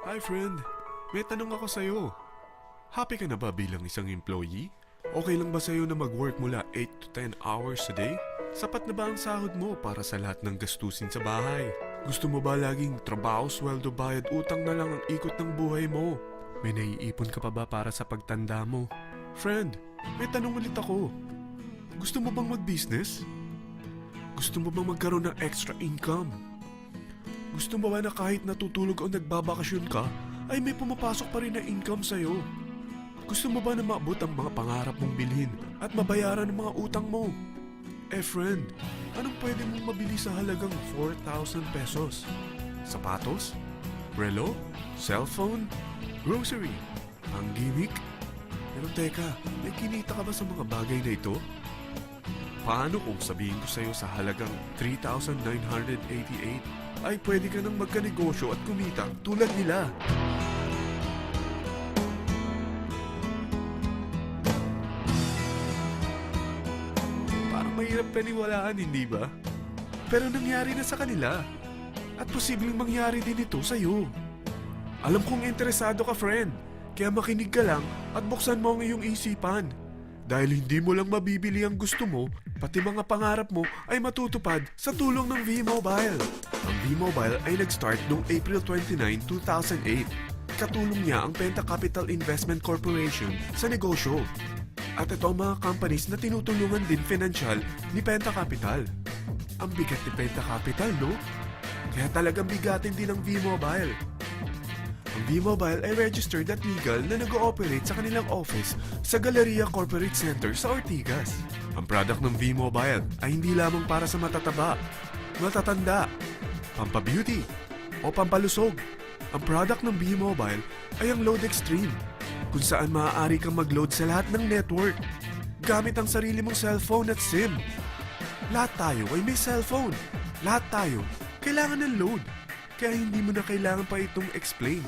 Hi friend, may tanong ako sa'yo. Happy ka na ba bilang isang employee? Okay lang ba sa'yo na mag-work mula 8 to 10 hours a day? Sapat na ba ang sahod mo para sa lahat ng gastusin sa bahay? Gusto mo ba laging trabaho, sweldo, bayad, utang na lang ang ikot ng buhay mo? May naiipon ka pa ba para sa pagtanda mo? Friend, may tanong ulit ako. Gusto mo bang mag-business? Gusto mo bang magkaroon ng extra income? Gusto mo ba na kahit natutulog o nagbabakasyon ka, ay may pumapasok pa rin na income sa'yo? Gusto mo ba na maabot ang mga pangarap mong bilhin at mabayaran ang mga utang mo? Friend, anong pwede mong mabili sa halagang 4,000 pesos? Sapatos? Relo? Cellphone? Grocery? Ang gimmick? Pero teka, may kinita ka ba sa mga bagay na ito? Paano kung sabihin ko sa'yo sa halagang 3,988 ay pwede ka nang magkanegosyo at kumita tulad nila? Parang mahirap paniwalaan, hindi ba? Pero nangyari na sa kanila. At posibleng mangyari din ito sa'yo. Alam kong interesado ka, friend. Kaya makinig ka lang at buksan mo ang iyong isipan. Dahil hindi mo lang mabibili ang gusto mo, pati mga pangarap mo ay matutupad sa tulong ng V-Mobile. Ang V-Mobile ay nag-start noong April 29, 2008. Katulong niya ang Penta Capital Investment Corporation sa negosyo. At ito ang mga companies na tinutulungan din financial ni Penta Capital. Ang bigat ni Penta Capital, no? Kaya talagang bigatin din ang V-Mobile. Ang V-Mobile ay registered at legal na nag-ooperate sa kanilang office sa Galleria Corporate Center sa Ortigas. Ang product ng V-Mobile ay hindi lamang para sa matataba, matatanda, pampabeauty, o pampalusog. Ang product ng V-Mobile ay ang Load Extreme, kung saan maaari kang mag-load sa lahat ng network gamit ang sarili mong cellphone at SIM. Lahat tayo ay may cellphone. Lahat tayo kailangan ng load. Kaya hindi mo na kailangan pa itong explain.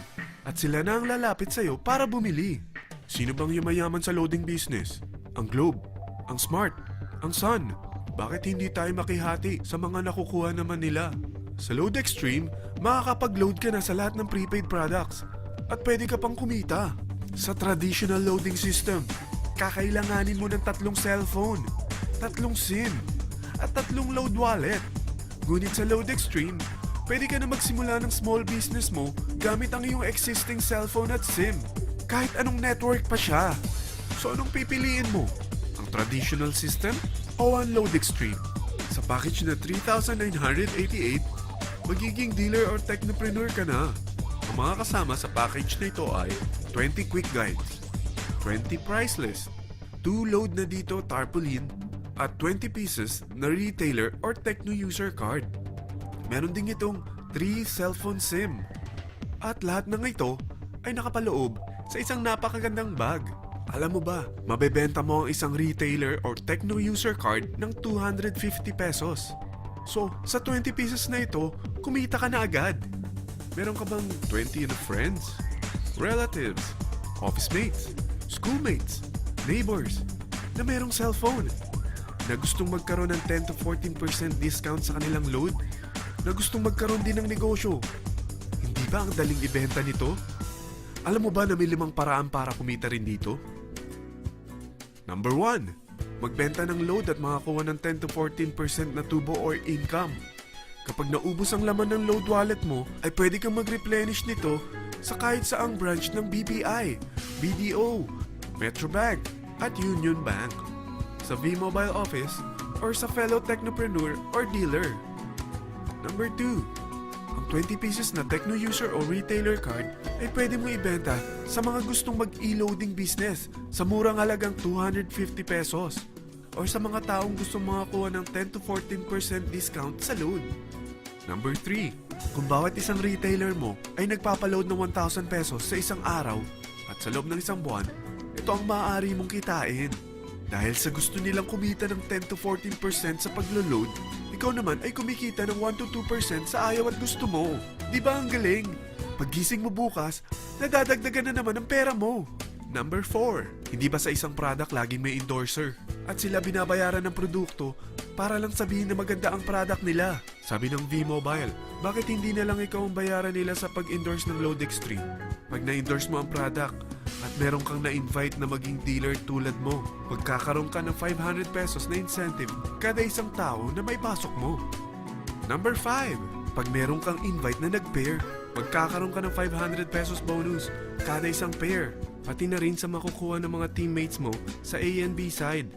At sila na ang lalapit sa'yo para bumili. Sino bang yumayaman sa loading business? Ang Globe, ang Smart, ang Sun. Bakit hindi tayo makihati sa mga nakukuha naman nila? Sa Load Extreme, makakapag-load ka na sa lahat ng prepaid products. At pwede ka pang kumita. Sa traditional loading system, kakailanganin mo ng 3 cellphone, 3 SIM, at 3 load wallet. Ngunit sa Load Extreme, pwede ka na magsimula ng small business mo gamit ang iyong existing cellphone at SIM. Kahit anong network pa siya. So anong pipiliin mo? Ang traditional system o ang Load Extreme? Sa package na 3,988, magiging dealer or technopreneur ka na. Ang mga kasama sa package na ito ay 20 quick guides, 20 price list, 2 load na dito tarpaulin, at 20 pieces na retailer or techno user card. Meron din itong 3 cellphone SIM. At lahat ng ito ay nakapaloob sa isang napakagandang bag. Alam mo ba, mabebenta mo ang isang retailer or techno user card ng 250 pesos. So, sa 20 pieces na ito, kumita ka na agad. Meron ka bang 20 na friends, relatives, office mates, schoolmates, neighbors na merong cellphone? Na gustong magkaroon ng 10 to 14% discount sa kanilang load? Na gustong magkaroon din ng negosyo? Hindi ba ang daling ibenta nito? Alam mo ba na may 5 paraan para kumita rin dito? Number 1. Magbenta ng load at makakuha ng 10 to 14% na tubo or income. Kapag naubos ang laman ng load wallet mo, ay pwede kang mag-replenish nito sa kahit saang branch ng BPI, BDO, Metrobank, at Union Bank, sa V-Mobile office, or sa fellow technopreneur or dealer. Number 2. Ang 20 pieces na techno user o retailer card ay pwede mo ibenta sa mga gustong mag-e-loading business sa murang halagang 250 pesos or sa mga taong gustong makakuha ng 10 to 14% discount sa load. Number 3. Kung bawat isang retailer mo ay nagpapaload ng 1,000 pesos sa isang araw at sa loob ng isang buwan, ito ang maaari mong kitain. Dahil sa gusto nilang kumita ng 10 to 14% sa paglo-load, ikaw naman ay kumikita ng 1 to 2% sa ayaw at gusto mo. Di ba ang galing? Paggising mo bukas, nadadagdagan na naman ang pera mo. Number 4. Hindi ba sa isang product laging may endorser? At sila binabayaran ng produkto para lang sabihin na maganda ang product nila. Sabi ng V-Mobile, bakit hindi na lang ikaw ang bayaran nila sa pag-endorse ng Lodextreme? Pag na-endorse mo ang product at meron kang na-invite na maging dealer tulad mo, magkakaroon ka ng 500 pesos na incentive kada isang tao na may pasok mo. Number 5, pag meron kang invite na nag-pair, magkakaroon ka ng 500 pesos bonus kada isang pair, pati na rin sa makukuha ng mga teammates mo sa A and B side.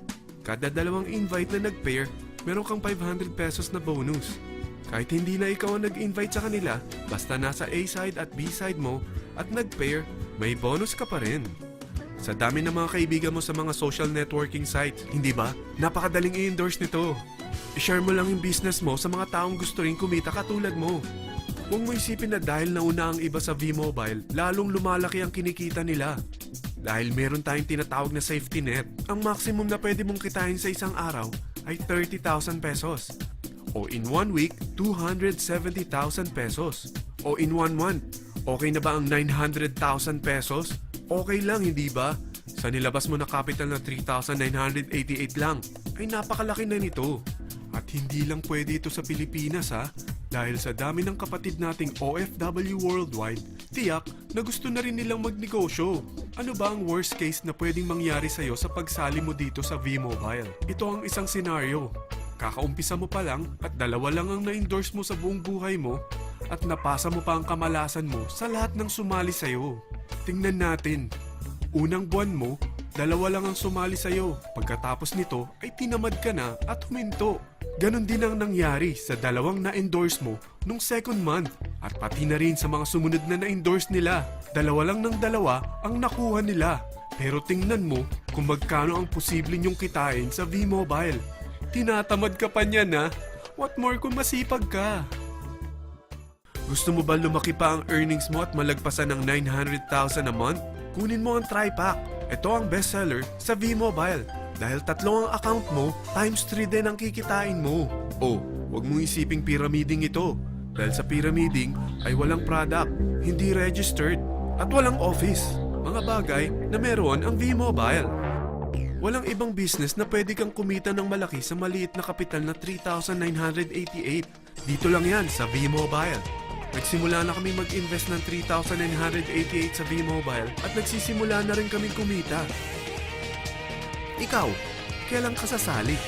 Kada dalawang invite na nag-pair, meron kang 500 pesos na bonus. Kahit hindi na ikaw ang nag-invite sa kanila, basta nasa A side at B side mo at nag-pair, may bonus ka pa rin. Sa dami ng mga kaibigan mo sa mga social networking sites, hindi ba? Napakadaling i-endorse nito. I-share mo lang yung business mo sa mga taong gusto rin kumita katulad mo. Huwag mo isipin na dahil nauna ang iba sa V-Mobile, lalong lumalaki ang kinikita nila. Dahil meron tayong tinatawag na safety net, ang maximum na pwede mong kitain sa isang araw ay 30,000 pesos. O in 1 week, 270,000 pesos. O in 1 month, okay na ba ang 900,000 pesos? Okay lang, hindi ba? Sa nilabas mo na capital na 3,988 lang, ay napakalaki na nito. At hindi lang pwede ito sa Pilipinas ha, dahil sa dami ng kapatid nating OFW worldwide, tiyak na gusto na rin nilang magnegosyo. Ano ba ang worst case na pwedeng mangyari sa'yo sa pagsali mo dito sa V-Mobile? Ito ang isang senaryo. Kakaumpisa mo pa lang at dalawa lang ang na-endorse mo sa buong buhay mo at napasa mo pa ang kamalasan mo sa lahat ng sumali sa'yo. Tingnan natin. Unang buwan mo, dalawa lang ang sumali sa'yo. Pagkatapos nito ay tinamad ka na at huminto. Ganon din ang nangyari sa dalawang na-endorse mo nung second month at pati na rin sa mga sumunod na na-endorse nila. Dalawa lang ng dalawa ang nakuha nila. Pero tingnan mo kung magkano ang posible nyong kitain sa V-Mobile. Tinatamad ka pa niyan ha? What more kung masipag ka? Gusto mo ba lumaki pa ang earnings mo at malagpasan ng 900,000 a month? Kunin mo ang TriPack. Ito ang bestseller sa V-Mobile. Dahil 3 ang account mo, times 3 din ang kikitain mo. O, huwag mong isiping pyramiding ito. Dahil sa pyramiding ay walang product, hindi registered, at walang office. Mga bagay na meron ang V-Mobile. Walang ibang business na pwede kang kumita ng malaki sa maliit na kapital na 3,988. Dito lang yan sa V-Mobile. Nagsimula na kami mag-invest ng 3,988 sa V-Mobile at nagsisimula na rin kami kumita. Ikaw, kailan ka sasali?